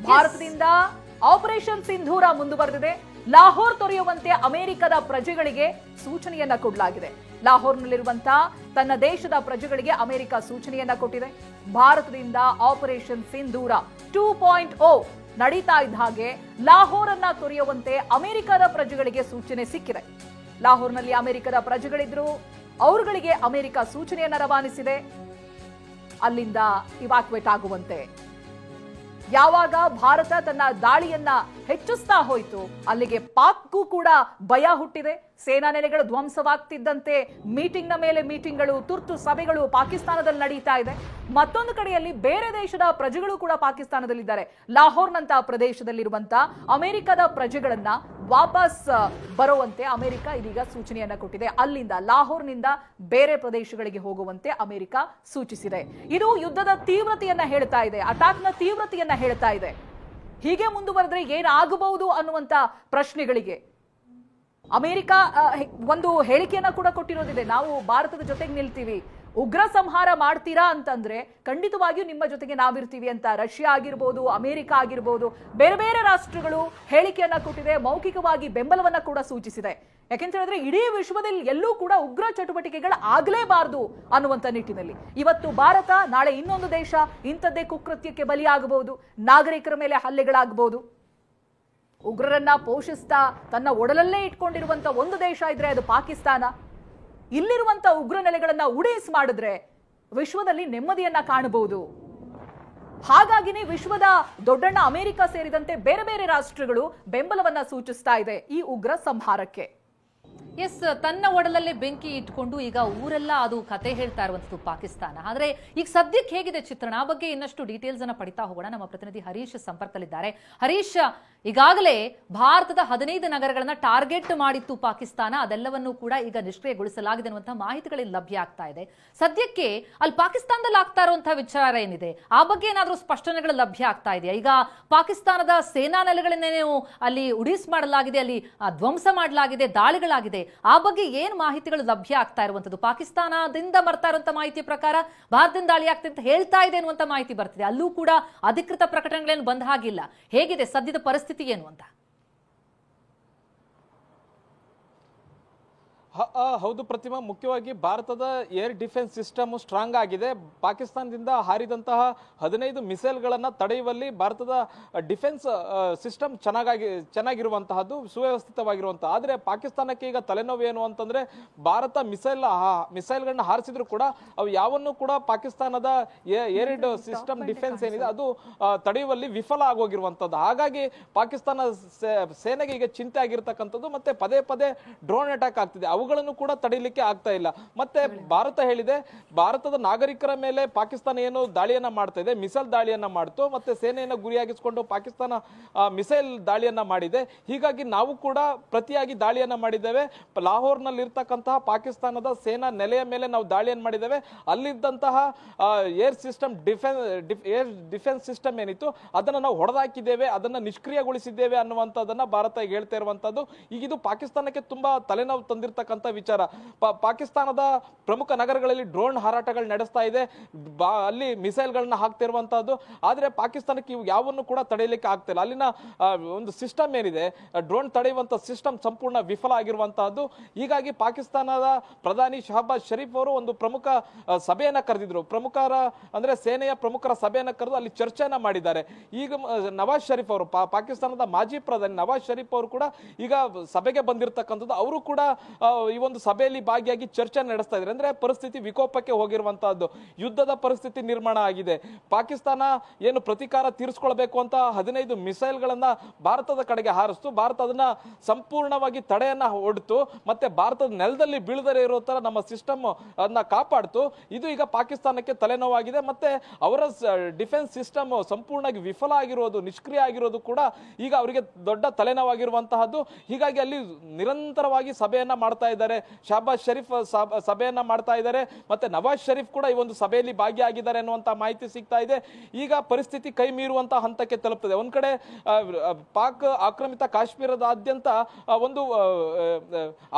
ಭಾರತದಿಂದ ಆಪರೇಷನ್ ಸಿಂಧೂರ ಮುಂದುವರೆದಿದೆ. ಲಾಹೋರ್ ತೊರೆಯುವಂತೆ ಅಮೆರಿಕದ ಪ್ರಜೆಗಳಿಗೆ ಸೂಚನೆಯನ್ನ ಕೊಡಲಾಗಿದೆ. ಲಾಹೋರ್ನಲ್ಲಿರುವಂತಹ ತನ್ನ ದೇಶದ ಪ್ರಜೆಗಳಿಗೆ ಅಮೆರಿಕ ಸೂಚನೆಯನ್ನ ಕೊಟ್ಟಿದೆ. ಭಾರತದಿಂದ ಆಪರೇಷನ್ ಸಿಂಧೂರ 2.0 ನಡೀತಾ ಇದ್ದ ಹಾಗೆ ಲಾಹೋರ್ ಅನ್ನ ತೊರೆಯುವಂತೆ ಅಮೆರಿಕದ ಪ್ರಜೆಗಳಿಗೆ ಸೂಚನೆ ಸಿಕ್ಕಿದೆ. ಲಾಹೋರ್ನಲ್ಲಿ ಅಮೆರಿಕದ ಪ್ರಜೆಗಳಿದ್ರು, ಅವರುಗಳಿಗೆ ಅಮೆರಿಕ ಸೂಚನೆಯನ್ನ ರವಾನಿಸಿದೆ ಅಲ್ಲಿಂದ ಇವಾಕ್ಯುವೇಟ್ ಆಗುವಂತೆ. ಯಾವಾಗ ಭಾರತ ತನ್ನ ದಾಳಿಯನ್ನ ಹೆಚ್ಚಿಸ್ತಾ ಹೋಯಿತು, ಅಲ್ಲಿಗೆ ಪಾಕ್ಗೂ ಕೂಡ ಭಯ ಹುಟ್ಟಿದೆ. ಸೇನಾ ನೆಲೆಗಳು ಧ್ವಂಸವಾಗ್ತಿದ್ದಂತೆ ಮೀಟಿಂಗ್ನ ಮೇಲೆ ಮೀಟಿಂಗ್ಗಳು, ತುರ್ತು ಸಭೆಗಳು ಪಾಕಿಸ್ತಾನದಲ್ಲಿ ನಡೀತಾ ಇದೆ. ಮತ್ತೊಂದು ಕಡೆಯಲ್ಲಿ ಬೇರೆ ದೇಶದ ಪ್ರಜೆಗಳು ಕೂಡ ಪಾಕಿಸ್ತಾನದಲ್ಲಿದ್ದಾರೆ. ಲಾಹೋರ್ನಂತಹ ಪ್ರದೇಶದಲ್ಲಿರುವಂತಹ ಅಮೆರಿಕದ ಪ್ರಜೆಗಳನ್ನ ವಾಪಸ್ ಬರುವಂತೆ ಅಮೆರಿಕ ಇದೀಗ ಸೂಚನೆಯನ್ನ ಕೊಟ್ಟಿದೆ. ಅಲ್ಲಿಂದ ಲಾಹೋರ್ನಿಂದ ಬೇರೆ ಪ್ರದೇಶಗಳಿಗೆ ಹೋಗುವಂತೆ ಅಮೆರಿಕ ಸೂಚಿಸಿದೆ. ಇದು ಯುದ್ಧದ ತೀವ್ರತೆಯನ್ನ ಹೇಳ್ತಾ ಇದೆ, ಅಟ್ಯಾಕ್ನ ತೀವ್ರತೆಯನ್ನ ಹೇಳ್ತಾ ಇದೆ. ಹೀಗೆ ಮುಂದುವರೆದ್ರೆ ಏನಾಗಬಹುದು ಅನ್ನುವಂತ ಪ್ರಶ್ನೆಗಳಿಗೆ ಅಮೆರಿಕ ಒಂದು ಹೇಳಿಕೆಯನ್ನ ಕೂಡ ಕೊಟ್ಟಿರೋದಿದೆ. ನಾವು ಭಾರತದ ಜೊತೆಗೆ ನಿಲ್ತೀವಿ, ಉಗ್ರ ಸಂಹಾರ ಮಾಡ್ತೀರಾ ಅಂತಂದ್ರೆ ಖಂಡಿತವಾಗಿಯೂ ನಿಮ್ಮ ಜೊತೆಗೆ ನಾವಿರ್ತೀವಿ ಅಂತ ರಷ್ಯಾ ಆಗಿರ್ಬೋದು, ಅಮೆರಿಕ ಆಗಿರ್ಬೋದು, ಬೇರೆ ಬೇರೆ ರಾಷ್ಟ್ರಗಳು ಹೇಳಿಕೆಯನ್ನ ಕೊಟ್ಟಿದೆ, ಮೌಖಿಕವಾಗಿ ಬೆಂಬಲವನ್ನ ಕೂಡ ಸೂಚಿಸಿದೆ. ಯಾಕೆಂತ ಹೇಳಿದ್ರೆ ಇಡೀ ವಿಶ್ವದಲ್ಲಿ ಎಲ್ಲೂ ಕೂಡ ಉಗ್ರ ಚಟುವಟಿಕೆಗಳು ಆಗಲೇಬಾರದು ಅನ್ನುವಂತ ನಿಟ್ಟಿನಲ್ಲಿ ಇವತ್ತು ಭಾರತ, ನಾಳೆ ಇನ್ನೊಂದು ದೇಶ ಇಂಥದ್ದೇ ಕುಕೃತ್ಯಕ್ಕೆ ಬಲಿಯಾಗಬಹುದು, ನಾಗರಿಕರ ಮೇಲೆ ಹಲ್ಲೆಗಳಾಗಬಹುದು. ಉಗ್ರರನ್ನ ಪೋಷಿಸ್ತಾ ತನ್ನ ಒಡಲಲ್ಲೇ ಇಟ್ಕೊಂಡಿರುವಂತ ಒಂದು ದೇಶ ಇದ್ರೆ ಅದು ಪಾಕಿಸ್ತಾನ. ಇಲ್ಲಿರುವಂತ ಉಗ್ರ ನೆಲೆಗಳನ್ನ ಉಡೇಸ್ ಮಾಡಿದ್ರೆ ವಿಶ್ವದಲ್ಲಿ ನೆಮ್ಮದಿಯನ್ನ ಕಾಣಬಹುದು. ಹಾಗಾಗಿನೇ ವಿಶ್ವದ ದೊಡ್ಡಣ್ಣ ಅಮೆರಿಕ ಸೇರಿದಂತೆ ಬೇರೆ ಬೇರೆ ರಾಷ್ಟ್ರಗಳು ಬೆಂಬಲವನ್ನ ಸೂಚಿಸ್ತಾ ಇದೆ ಈ ಉಗ್ರ ಸಂಹಾರಕ್ಕೆ. ಎಸ್, ತನ್ನ ಒಡಲಲ್ಲೇ ಬೆಂಕಿ ಇಟ್ಕೊಂಡು ಈಗ ಊರೆಲ್ಲ ಅದು ಕತೆ ಹೇಳ್ತಾ ಇರುವಂತದ್ದು ಪಾಕಿಸ್ತಾನ. ಆದ್ರೆ ಈಗ ಸದ್ಯಕ್ಕೆ ಹೇಗಿದೆ ಚಿತ್ರಣ, ಆ ಬಗ್ಗೆ ಇನ್ನಷ್ಟು ಡೀಟೇಲ್ಸ್ ಅನ್ನ ಪಡಿತಾ ಹೋಗೋಣ. ನಮ್ಮ ಪ್ರತಿನಿಧಿ ಹರೀಶ್ ಸಂಪರ್ಕದಲ್ಲಿದ್ದಾರೆ. ಹರೀಶ್, ಈಗಾಗಲೇ ಭಾರತದ 15 ನಗರಗಳನ್ನ ಟಾರ್ಗೆಟ್ ಮಾಡಿತ್ತು ಪಾಕಿಸ್ತಾನ, ಅದೆಲ್ಲವನ್ನೂ ಕೂಡ ಈಗ ನಿಷ್ಕ್ರಿಯಗೊಳಿಸಲಾಗಿದೆ ಅನ್ನುವಂತಹ ಮಾಹಿತಿಗಳಲ್ಲಿ ಲಭ್ಯ ಆಗ್ತಾ ಇದೆ. ಸದ್ಯಕ್ಕೆ ಅಲ್ಲಿ ಪಾಕಿಸ್ತಾನದಲ್ಲಿ ಆಗ್ತಾ ಇರುವಂತಹ ವಿಚಾರ ಏನಿದೆ, ಆ ಬಗ್ಗೆ ಏನಾದ್ರೂ ಸ್ಪಷ್ಟನೆಗಳು ಲಭ್ಯ ಆಗ್ತಾ ಇದೆಯಾ? ಈಗ ಪಾಕಿಸ್ತಾನದ ಸೇನಾ ನೆಲೆಗಳನ್ನೇನು ಅಲ್ಲಿ ಉಡೀಸ್ ಮಾಡಲಾಗಿದೆ, ಅಲ್ಲಿ ಧ್ವಂಸ ಮಾಡಲಾಗಿದೆ, ದಾಳಿಗಳಾಗಿದೆ, ಆ ಬಗ್ಗೆ ಏನ್ ಮಾಹಿತಿಗಳು ಲಭ್ಯ ಆಗ್ತಾ ಇರುವಂತದ್ದು? ಪಾಕಿಸ್ತಾನದಿಂದ ಬರ್ತಾ ಇರುವಂತ ಮಾಹಿತಿ ಪ್ರಕಾರ ಭಾರತದಿಂದ ದಾಳಿ ಆಗ್ತದೆ ಅಂತ ಹೇಳ್ತಾ ಇದೆ ಅನ್ನುವಂತ ಮಾಹಿತಿ ಬರ್ತಿದೆ. ಅಲ್ಲೂ ಕೂಡ ಅಧಿಕೃತ ಪ್ರಕಟಣೆಗಳೇನು ಬಂದ ಹಾಗಿಲ್ಲ. ಹೇಗಿದೆ ಸದ್ಯದ ಪರಿಸ್ಥಿತಿ ಏನು ಅಂತ? ಹೌದು ಪ್ರತಿಮಾ, ಮುಖ್ಯವಾಗಿ ಭಾರತದ ಏರ್ ಡಿಫೆನ್ಸ್ ಸಿಸ್ಟಮ್ ಸ್ಟ್ರಾಂಗ್ ಆಗಿದೆ. ಪಾಕಿಸ್ತಾನದಿಂದ ಹಾರಿದಂತಹ 15 ಮಿಸೈಲ್ಗಳನ್ನು ತಡೆಯುವಲ್ಲಿ ಭಾರತದ ಡಿಫೆನ್ಸ್ ಸಿಸ್ಟಮ್ ಚೆನ್ನಾಗಿರುವಂತಹದ್ದು, ಸುವ್ಯವಸ್ಥಿತವಾಗಿರುವಂತಹ. ಆದರೆ ಪಾಕಿಸ್ತಾನಕ್ಕೆ ಈಗ ತಲೆನೋವು ಏನು ಅಂತಂದ್ರೆ, ಭಾರತ ಮಿಸೈಲ್ಗಳನ್ನ ಹಾರಿಸಿದ್ರು ಕೂಡ ಅವು ಯಾವನ್ನೂ ಕೂಡ ಪಾಕಿಸ್ತಾನದ ಏರ್ ಸಿಸ್ಟಮ್ ಡಿಫೆನ್ಸ್ ಏನಿದೆ ಅದು ತಡೆಯುವಲ್ಲಿ ವಿಫಲ ಆಗೋಗಿರುವಂತದ್ದು. ಹಾಗಾಗಿ ಪಾಕಿಸ್ತಾನ ಸೇನೆಗೆ ಈಗ ಚಿಂತೆ ಆಗಿರ್ತಕ್ಕಂಥದ್ದು. ಮತ್ತೆ ಪದೇ ಪದೇ ಡ್ರೋನ್ ಅಟ್ಯಾಕ್ ಆಗ್ತಿದೆ, ಅವುಗಳನ್ನು ಕೂಡ ತಡೆಯಲಿಕ್ಕೆ ಆಗ್ತಾ ಇಲ್ಲ. ಮತ್ತೆ ಭಾರತ ಹೇಳಿದೆ, ಭಾರತದ ನಾಗರಿಕರ ಮೇಲೆ ಪಾಕಿಸ್ತಾನ ಏನು ದಾಳಿಯನ್ನ ಮಾಡ್ತಾ ಇದೆ, ಮಿಸೈಲ್ ದಾಳಿಯನ್ನ ಮಾಡ್ತು, ಮತ್ತೆ ಸೇನೆಯನ್ನ ಗುರಿಯಾಗಿಸಿಕೊಂಡು ಪಾಕಿಸ್ತಾನ ಮಿಸೈಲ್ ದಾಳಿಯನ್ನ ಮಾಡಿದೆ. ಹೀಗಾಗಿ ನಾವು ಕೂಡ ಪ್ರತಿಯಾಗಿ ದಾಳಿಯನ್ನ ಮಾಡಿದ್ದೇವೆ. ಲಾಹೋರ್ನಲ್ಲಿ ಇರ್ತಕ್ಕಂತಹ ಪಾಕಿಸ್ತಾನದ ಸೇನಾ ನೆಲೆಯ ಮೇಲೆ ನಾವು ದಾಳಿಯನ್ನು ಮಾಡಿದ್ದೇವೆ. ಅಲ್ಲಿದ್ದಂತಹ ಏರ್ ಡಿಫೆನ್ಸ್ ಸಿಸ್ಟಮ್ ಏನಿತ್ತು ಅದನ್ನ ನಾವು ಹೊಡೆದಾಕಿದ್ದೇವೆ, ಅದನ್ನ ನಿಷ್ಕ್ರಿಯಗೊಳಿಸಿದ್ದೇವೆ ಅನ್ನುವಂಥದ್ದನ್ನ ಭಾರತ ಈಗ ಹೇಳ್ತಾ ಇರುವಂತದ್ದು. ಈಗ ಇದು ಪಾಕಿಸ್ತಾನಕ್ಕೆ ತುಂಬಾ ತಲೆನೋವು ತಂದಿರ್ತಕ್ಕಂಥ ವಿಚಾರ. ಪಾಕಿಸ್ತಾನದ ಪ್ರಮುಖ ನಗರಗಳಲ್ಲಿ ಡ್ರೋನ್ ಹಾರಾಟಗಳು ನಡೆಸ್ತಾ ಇದೆ, ಅಲ್ಲಿ ಮಿಸೈಲ್ಗಳನ್ನ ಹಾಕ್ತಿರುವಂತಹದ್ದು. ಆದ್ರೆ ಪಾಕಿಸ್ತಾನಕ್ಕೆ ಇವು ಯಾವನ್ನು ಕೂಡ ತಡೆಯಲಿಕ್ಕೆ ಆಗ್ತಿಲ್ಲ. ಅಲ್ಲಿನ ಒಂದು ಸಿಸ್ಟಮ್ ಏನಿದೆ, ಡ್ರೋನ್ ತಡೆಯುವಂತ ಸಿಸ್ಟಮ್ ಸಂಪೂರ್ಣ ವಿಫಲ ಆಗಿರುವಂತಹದ್ದು. ಹೀಗಾಗಿ ಪಾಕಿಸ್ತಾನದ ಪ್ರಧಾನಿ ಶಹಬಾಜ್ ಶರೀಫ್ ಅವರು ಒಂದು ಪ್ರಮುಖ ಸಭೆಯನ್ನ ಕರೆದಿದ್ರು. ಅಂದ್ರೆ ಸೇನೆಯ ಪ್ರಮುಖರ ಸಭೆಯನ್ನ ಕರೆದು ಅಲ್ಲಿ ಚರ್ಚೆಯನ್ನ ಮಾಡಿದ್ದಾರೆ. ಈಗ ನವಾಜ್ ಶರೀಫ್ ಅವರು, ಪಾಕಿಸ್ತಾನದ ಮಾಜಿ ಪ್ರಧಾನಿ ನವಾಜ್ ಶರೀಫ್ ಅವರು ಕೂಡ ಈಗ ಸಭೆಗೆ ಬಂದಿರತಕ್ಕಂಥದ್ದು. ಅವರು ಕೂಡ ಈ ಒಂದು ಸಭೆಯಲ್ಲಿ ಭಾಗಿಯಾಗಿ ಚರ್ಚೆ ನಡೆಸ್ತಾ ಇದ್ದಾರೆ. ಅಂದ್ರೆ ಪರಿಸ್ಥಿತಿ ವಿಕೋಪಕ್ಕೆ ಹೋಗಿರುವಂತಹದ್ದು, ಯುದ್ಧದ ಪರಿಸ್ಥಿತಿ ನಿರ್ಮಾಣ ಆಗಿದೆ. ಪಾಕಿಸ್ತಾನ ಏನು ಪ್ರತೀಕಾರ ತೀರಿಸಿಕೊಳ್ಬೇಕು ಅಂತ 15 ಮಿಸೈಲ್ಗಳನ್ನ ಭಾರತದ ಕಡೆಗೆ ಹಾರಿಸ್ತು. ಭಾರತ ಅದನ್ನ ಸಂಪೂರ್ಣವಾಗಿ ತಡೆಯನ್ನ ಹೊಡ್ತು, ಮತ್ತೆ ಭಾರತದ ನೆಲದಲ್ಲಿ ಬೀಳದರೆ ಇರೋ ತರ ನಮ್ಮ ಸಿಸ್ಟಮ್ ಅದನ್ನ ಕಾಪಾಡ್ತು. ಇದು ಈಗ ಪಾಕಿಸ್ತಾನಕ್ಕೆ ತಲೆನೋವಾಗಿದೆ. ಮತ್ತೆ ಅವರ ಡಿಫೆನ್ಸ್ ಸಿಸ್ಟಮ್ ಸಂಪೂರ್ಣವಾಗಿ ವಿಫಲ ಆಗಿರೋದು, ನಿಷ್ಕ್ರಿಯ ಆಗಿರೋದು ಕೂಡ ಈಗ ಅವರಿಗೆ ದೊಡ್ಡ ತಲೆನೋವಾಗಿರುವಂತಹದ್ದು. ಹೀಗಾಗಿ ಅಲ್ಲಿ ನಿರಂತರವಾಗಿ ಸಭೆಯನ್ನ ಮಾಡ್ತಾ ಇದ್ದಾರೆ, ಶಹಬಾಜ್ ಶರೀಫ್ ಸಭೆಯನ್ನ ಮಾಡ್ತಾ ಇದ್ದಾರೆ, ಮತ್ತೆ ನವಾಜ್ ಶರೀಫ್ ಕೂಡ ಈ ಒಂದು ಸಭೆಯಲ್ಲಿ ಭಾಗಿಯಾಗಿದ್ದಾರೆ ಅನ್ನುವಂತ ಮಾಹಿತಿ ಸಿಗ್ತಾ ಇದೆ. ಈಗ ಪರಿಸ್ಥಿತಿ ಕೈ ಮೀರುವಂತಹ ಹಂತಕ್ಕೆ ತಲುಪ್ತದೆ. ಒಂದ್ ಕಡೆ ಪಾಕ್ ಆಕ್ರಮಿತ ಕಾಶ್ಮೀರದಾದ್ಯಂತ ಒಂದು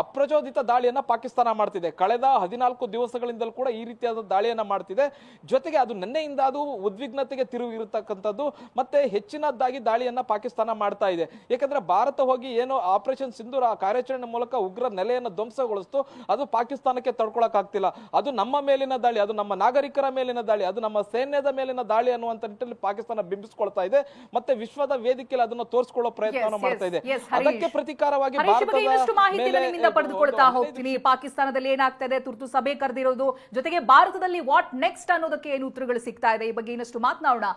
ಅಪ್ರಚೋದಿತ ದಾಳಿಯನ್ನ ಪಾಕಿಸ್ತಾನ ಮಾಡ್ತಿದೆ. ಕಳೆದ 14 ದಿವಸಗಳಿಂದಲೂ ಕೂಡ ಈ ರೀತಿಯಾದ ದಾಳಿಯನ್ನ ಮಾಡ್ತಿದೆ. ಜೊತೆಗೆ ಅದು ನಿನ್ನೆಯಿಂದ ಅದು ಉದ್ವಿಗ್ನತೆಗೆ ತಿರುಗಿರತಕ್ಕಂಥದ್ದು, ಮತ್ತೆ ಹೆಚ್ಚಿನದಾಗಿ ದಾಳಿಯನ್ನ ಪಾಕಿಸ್ತಾನ ಮಾಡ್ತಾ ಇದೆ. ಯಾಕಂದ್ರೆ ಭಾರತ ಹೋಗಿ ಏನು ಆಪರೇಷನ್ ಸಿಂಧೂರ ಕಾರ್ಯಾಚರಣೆ ಮೂಲಕ ಉಗ್ರ ನೆಲೆಯನ್ನು ಧ್ವಂಸಗೊಳಿಸ್ತು, ಅದು ಪಾಕಿಸ್ತಾನಕ್ಕೆ ತಡ್ಕೊಳಕ್ ಆಗ್ತಿಲ್ಲ. ಅದು ನಮ್ಮ ಮೇಲಿನ ದಾಳಿ, ಅದು ನಮ್ಮ ನಾಗರಿಕರ ಮೇಲಿನ ದಾಳಿ, ಅದು ನಮ್ಮ ಸೈನ್ಯದ ಮೇಲಿನ ದಾಳಿ ಅನ್ನುವಂತ ನಿಟ್ಟಿನಲ್ಲಿ ಪಾಕಿಸ್ತಾನ ಬಿಂಬಿಸ್ಕೊಳ್ತಾ ಇದೆ. ಮತ್ತೆ ವಿಶ್ವದ ವೇದಿಕೆಯಲ್ಲಿ ಅದನ್ನು ತೋರಿಸಿಕೊಳ್ಳೋ ಪ್ರಯತ್ನವನ್ನು ಮಾಡ್ತಾ ಇದೆ. ಅದಕ್ಕೆ ಪ್ರತಿಕಾರವಾಗಿ ಇನ್ನಷ್ಟು ಮಾಹಿತಿಯನ್ನು ನಿಮ್ಮಿಂದ ಪಡೆದುಕೊಳ್ತಾ ಹೋಗ್ತೀನಿ. ಪಾಕಿಸ್ತಾನದಲ್ಲಿ ಏನಾಗ್ತಾ ಇದೆ, ತುರ್ತು ಸಭೆ ಕರೆದಿರೋದು, ಜೊತೆಗೆ ಭಾರತದಲ್ಲಿ ವಾಟ್ ನೆಕ್ಸ್ಟ್ ಅನ್ನೋದಕ್ಕೆ ಏನು ಉತ್ತರಗಳು ಸಿಗ್ತಾ ಇದೆ, ಈ ಬಗ್ಗೆ ಇನ್ನಷ್ಟು ಮಾತನಾಡೋಣ.